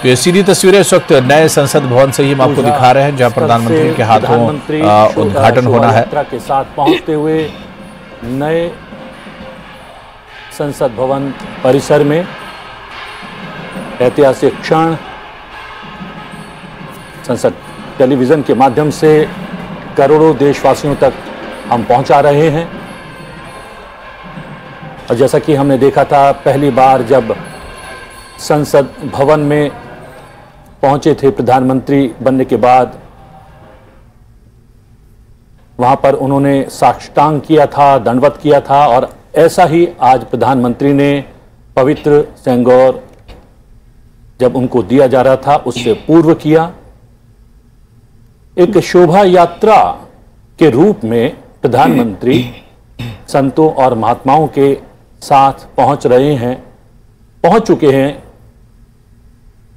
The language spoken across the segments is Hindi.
तो ये सीधी तस्वीरें इस वक्त नए संसद भवन से ही हम आपको दिखा रहे हैं, जहां प्रधानमंत्री के हाथों उद्घाटन होना है। यात्रा के साथ पहुंचते हुए नए संसद भवन परिसर में ऐतिहासिक क्षण संसद टेलीविजन के माध्यम से करोड़ों देशवासियों तक हम पहुंचा रहे हैं। और जैसा कि हमने देखा था पहली बार जब संसद भवन में पहुंचे थे प्रधानमंत्री बनने के बाद, वहां पर उन्होंने साष्टांग किया था, दंडवत किया था। और ऐसा ही आज प्रधानमंत्री ने पवित्र सेंगोर जब उनको दिया जा रहा था उससे पूर्व किया। एक शोभा यात्रा के रूप में प्रधानमंत्री संतों और महात्माओं के साथ पहुंच चुके हैं।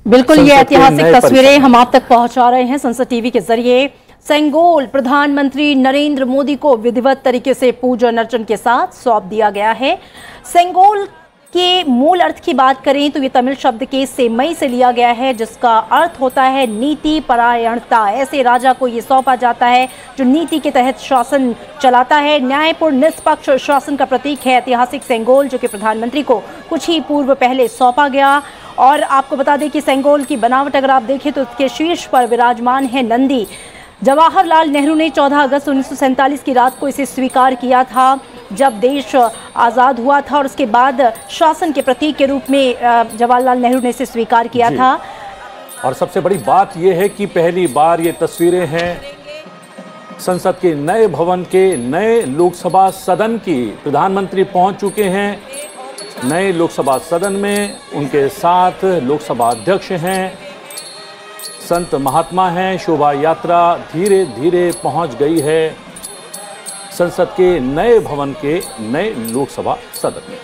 बिल्कुल, ये ऐतिहासिक तस्वीरें हम आप तक पहुंचा रहे हैं संसद टीवी के जरिए। सेंगोल प्रधानमंत्री नरेंद्र मोदी को विधिवत तरीके से पूजन अर्चन के साथ सौंप दिया गया है। सेंगोल के मूल अर्थ की बात करें तो ये तमिल शब्द के सेमई से लिया गया है, जिसका अर्थ होता है नीति परायणता। ऐसे राजा को ये सौंपा जाता है जो नीति के तहत शासन चलाता है। न्यायपूर्ण निष्पक्ष शासन का प्रतीक है ऐतिहासिक सेंगोल, जो कि प्रधानमंत्री को कुछ ही पूर्व पहले सौंपा गया। और आपको बता दें कि सेंगोल की बनावट अगर आप देखें तो उसके शीर्ष पर विराजमान है नंदी। जवाहरलाल नेहरू ने 14 अगस्त 1947 की रात को इसे स्वीकार किया था, जब देश आज़ाद हुआ था। और उसके बाद शासन के प्रतीक के रूप में जवाहरलाल नेहरू ने इसे स्वीकार किया था। और सबसे बड़ी बात यह है कि पहली बार ये तस्वीरें हैं संसद के नए भवन के नए लोकसभा सदन की। प्रधानमंत्री पहुंच चुके हैं नए लोकसभा सदन में, उनके साथ लोकसभा अध्यक्ष हैं, संत महात्मा हैं। शोभा यात्रा धीरे धीरे पहुंच गई है संसद के नए भवन के नए लोकसभा सदन में।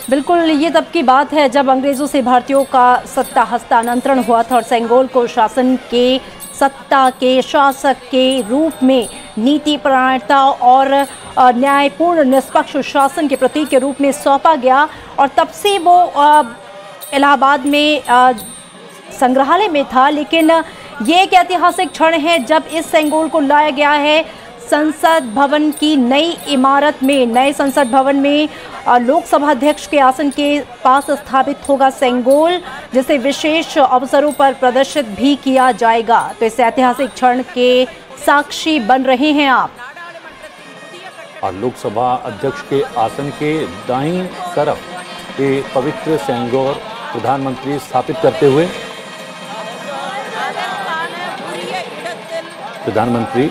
बिल्कुल, ये तब की बात है जब अंग्रेजों से भारतीयों का सत्ता हस्तांतरण हुआ था और सेंगोल को शासन के सत्ता के शासक के रूप में नीति परायणता और न्यायपूर्ण निष्पक्ष शासन के प्रतीक के रूप में सौंपा गया। और तब से वो इलाहाबाद में संग्रहालय में था। लेकिन ये एक ऐतिहासिक क्षण है जब इस सेंगोल को लाया गया है संसद भवन की नई इमारत में। नए संसद भवन में लोकसभा अध्यक्ष के आसन के पास स्थापित होगा सेंगोल, जिसे विशेष अवसरों पर प्रदर्शित भी किया जाएगा। तो इस ऐतिहासिक क्षण के साक्षी बन रहे हैं आप। और लोकसभा अध्यक्ष के आसन के दाईं तरफ ये पवित्र सेंगोर प्रधानमंत्री स्थापित करते हुए प्रधानमंत्री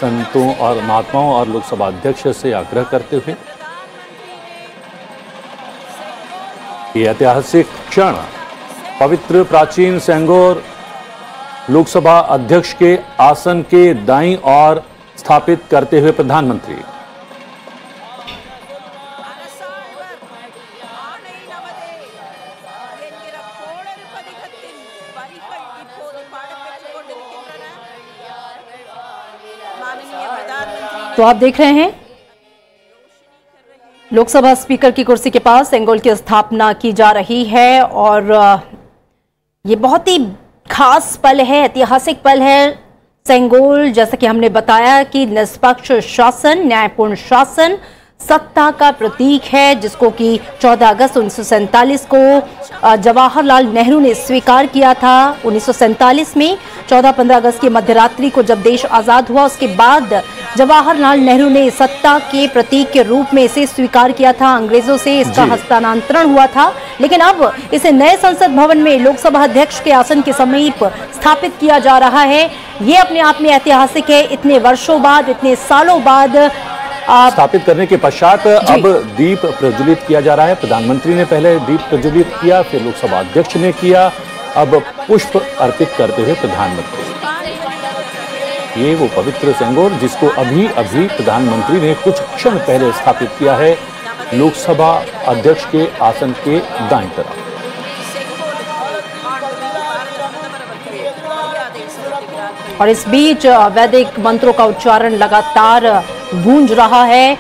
संतों और महात्माओं और लोकसभा अध्यक्ष से आग्रह करते हुए ये ऐतिहासिक क्षण पवित्र प्राचीन सेंगोर लोकसभा अध्यक्ष के आसन के दाईं ओर स्थापित करते हुए प्रधानमंत्री। तो आप देख रहे हैं लोकसभा स्पीकर की कुर्सी के पास सेंगोल की स्थापना की जा रही है। और ये बहुत ही खास पल है, ऐतिहासिक पल है। सेंगोल, जैसा कि हमने बताया कि निष्पक्ष शासन, न्यायपूर्ण शासन सत्ता का प्रतीक है, जिसको कि 14 अगस्त 1947 को जवाहरलाल नेहरू ने स्वीकार किया था। 1947 में 14-15 अगस्त की मध्यरात्रि को जब देश आज़ाद हुआ, उसके बाद जवाहरलाल नेहरू ने सत्ता के प्रतीक के रूप में इसे स्वीकार किया था। अंग्रेजों से इसका हस्तांतरण हुआ था, लेकिन अब इसे नए संसद भवन में लोकसभा अध्यक्ष के आसन के समीप स्थापित किया जा रहा है। ये अपने आप में ऐतिहासिक है। इतने वर्षों बाद, इतने सालों बाद स्थापित करने के पश्चात अब दीप प्रज्वलित किया जा रहा है। प्रधानमंत्री ने पहले दीप प्रज्वलित किया, फिर लोकसभा अध्यक्ष ने किया, अब पुष्प अर्पित करते हुए प्रधानमंत्री। ये वो पवित्र सेंगोर जिसको अभी अभी प्रधानमंत्री ने कुछ क्षण पहले स्थापित किया है लोकसभा अध्यक्ष के आसन के दाईं तरफ। और इस बीच वैदिक मंत्रों का उच्चारण लगातार गूंज रहा है।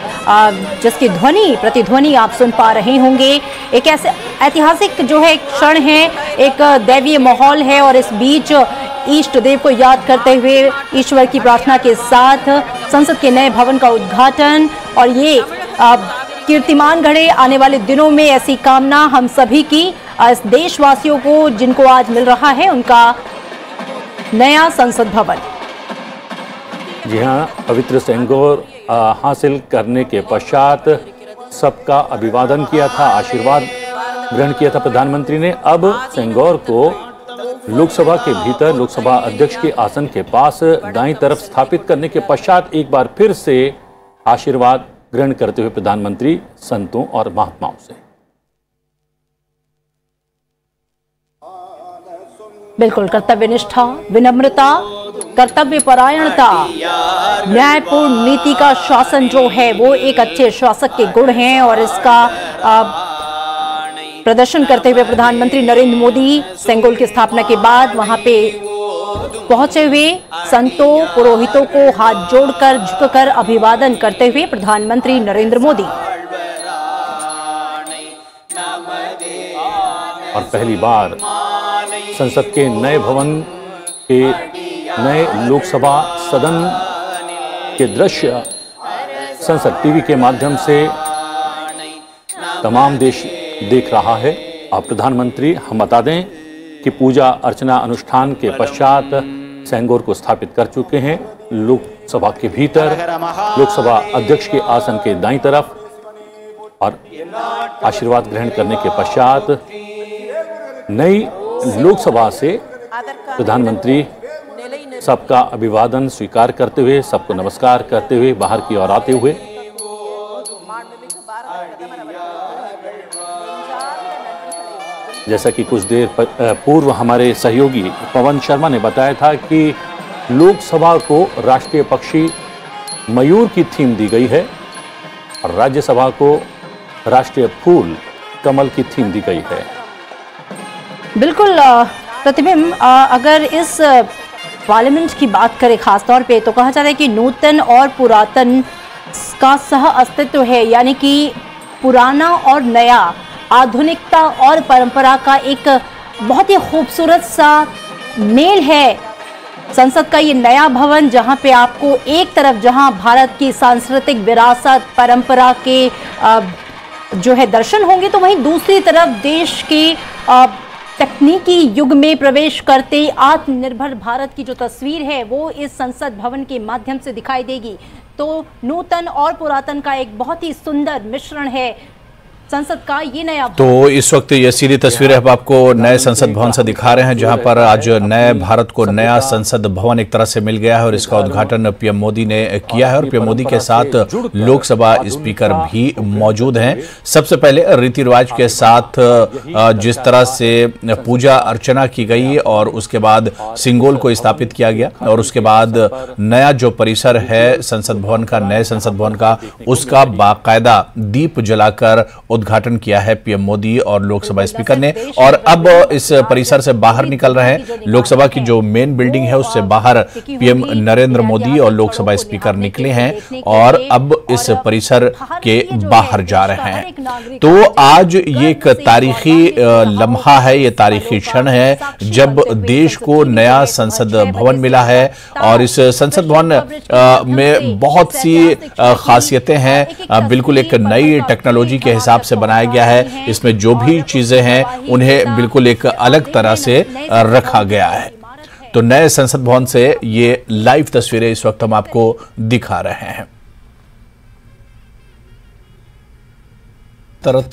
जिसकी ध्वनि प्रतिध्वनि आप सुन पा रहे होंगे। एक ऐसे ऐतिहासिक जो है क्षण है, एक दैवीय माहौल है और इस बीच इष्ट देव को याद करते हुए ईश्वर की प्रार्थना के साथ संसद के नए भवन का उद्घाटन। और ये कीर्तिमान गढ़े आने वाले दिनों में, ऐसी कामना हम सभी की, इस देशवासियों को जिनको आज मिल रहा है उनका नया संसद भवन। जी हाँ, पवित्र सेंगोर हासिल करने के पश्चात सबका अभिवादन किया था, आशीर्वाद ग्रहण किया था प्रधानमंत्री ने। अब सेंगोर को लोकसभा के भीतर लोकसभा अध्यक्ष के आसन के पास दाईं तरफ स्थापित करने के पश्चात एक बार फिर से आशीर्वाद ग्रहण करते हुए प्रधानमंत्री संतों और महात्माओं से। बिल्कुल कर्तव्य निष्ठा, विनम्रता, कर्तव्य परायणता, न्यायपूर्ण नीति का शासन जो है वो एक अच्छे शासक के गुण हैं और इसका प्रदर्शन करते हुए प्रधानमंत्री नरेंद्र मोदी सेंगोल की स्थापना के बाद वहां पे पहुंचे हुए संतों पुरोहितों को हाथ जोड़कर झुककर अभिवादन करते हुए प्रधानमंत्री नरेंद्र मोदी। और पहली बार संसद के नए भवन के नए लोकसभा सदन के दृश्य संसद टीवी के माध्यम से तमाम देश देख रहा है। अब प्रधानमंत्री हम बता दें कि पूजा अर्चना अनुष्ठान के पश्चात सेंगोर को स्थापित कर चुके हैं लोकसभा के भीतर, लोकसभा अध्यक्ष के आसन के दाईं तरफ। और आशीर्वाद ग्रहण करने के पश्चात नई लोकसभा से प्रधानमंत्री सबका अभिवादन स्वीकार करते हुए, सबको नमस्कार करते हुए बाहर की ओर आते हुए जैसा कि कुछ देर पूर्व हमारे सहयोगी पवन शर्मा ने बताया था कि लोकसभा को राष्ट्रीय पक्षी मयूर की थीम दी गई है और राज्यसभा को राष्ट्रीय फूल कमल की थीम दी गई है। बिल्कुल प्रतिबिंब, अगर इस पार्लियामेंट की बात करें खासतौर पे तो कहा जाता है कि नूतन और पुरातन का सह अस्तित्व है, यानी कि पुराना और नया, आधुनिकता और परंपरा का एक बहुत ही खूबसूरत सा मेल है। संसद का ये नया भवन जहां पे आपको एक तरफ जहां भारत की सांस्कृतिक विरासत परंपरा के जो है दर्शन होंगे, तो वहीं दूसरी तरफ देश के तकनीकी युग में प्रवेश करते आत्मनिर्भर भारत की जो तस्वीर है वो इस संसद भवन के माध्यम से दिखाई देगी। तो नूतन और पुरातन का एक बहुत ही सुंदर मिश्रण है संसद का ये नया भवन। तो इस वक्त ये सीधी तस्वीरें हम आपको नए संसद भवन से दिखा रहे हैं, जहां पर आज नए भारत को नया संसद भवन एक तरह से मिल गया है और इसका उद्घाटन पीएम मोदी ने किया है और पीएम मोदी के साथ लोकसभा स्पीकर भी मौजूद हैं। सबसे पहले रीति रिवाज के साथ जिस तरह से पूजा अर्चना की गई और उसके बाद सिंगोल को स्थापित किया गया और उसके बाद नया जो परिसर है संसद भवन का, नए संसद भवन का, उसका बाकायदा दीप जलाकर उद्घाटन किया है पीएम मोदी और लोकसभा स्पीकर ने। और अब इस परिसर से बाहर निकल रहे हैं, लोकसभा की जो मेन बिल्डिंग है उससे बाहर पीएम नरेंद्र मोदी और लोकसभा स्पीकर निकले हैं और अब इस परिसर के बाहर जा रहे हैं। तो आज ये एक तारीखी लम्हा है, ये तारीखी क्षण है जब देश को नया संसद भवन मिला है और इस संसद भवन में बहुत सी खासियतें हैं। बिल्कुल एक नई टेक्नोलॉजी के हिसाब से बनाया गया है, इसमें जो भी चीजें हैं उन्हें बिल्कुल एक अलग तरह से रखा गया है। तो नए संसद भवन से ये लाइव तस्वीरें इस वक्त हम आपको दिखा रहे हैं।